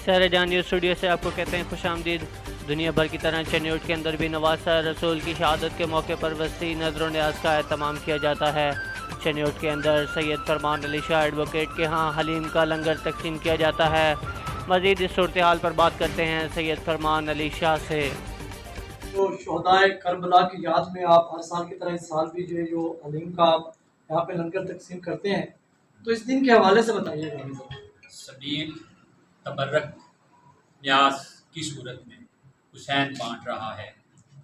Sir जानियो studio से आपको कहते हैं खुश आमदीद। दुनिया भर की तरह चेन्नई के अंदर भी नवाज सर रसूल की शहादत के मौके पर वसी नजर न्याज का एहतमाम किया जाता है। चेन्नई के अंदर सैयद फरमान अली शाह एडवोकेट के यहाँ हलीम का लंगर तकसीम किया जाता है। मज़ीद इस सूरत हाल पर बात करते हैं सैयद फरमान अली शाह से। तो शोहदाए करबला की याद में आप हर साल की तरह इस साल भी जो है जो हलीम का आप यहाँ पे लंगर तकसीम करते हैं, तो इस दिन के हवाले से बताइएगा। सबील तबर्रक न्याज की सूरत में हुसैन बांट रहा है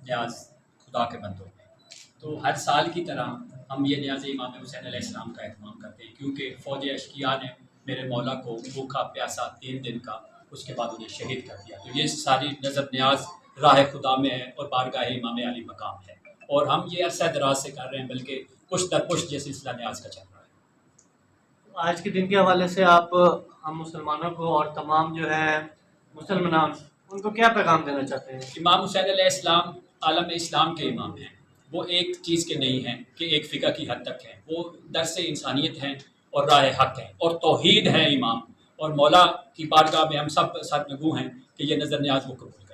न्याज खुदा के बंदों में। तो हर साल की तरह हम ये न्याज इमाम हुसैन अलैहिस्सलाम का एहतमाम करते हैं, क्योंकि फ़ौज अशकिया ने मेरे मौला को भूखा प्यासा 3 दिन का, उसके बाद उन्हें शहीद कर दिया। तो ये सारी नज़र न्याज राह खुदा में है और बारगाह इमाम अली मकाम है, और हम ये अरसा दराज से कर रहे हैं, बल्कि पुश्त दर पुश्त ये सिलसिला न्याज का चल रहा है। आज के दिन के हवाले से आप हम मुसलमानों को और तमाम जो है मुसलमान उनको क्या पैगाम देना चाहते हैं? इमाम हुसैन अलैहिस्सलाम आलम इस्लाम के इमाम हैं। वो एक चीज़ के नहीं हैं कि एक फ़िक़ा की हद तक हैं, वो दर्स इंसानियत हैं और राह हक़ हैं और तौहीद हैं इमाम। और मौला की बारगाह में हम सब सरनगू हैं कि ये नज़र न्याज वो कबूल करें।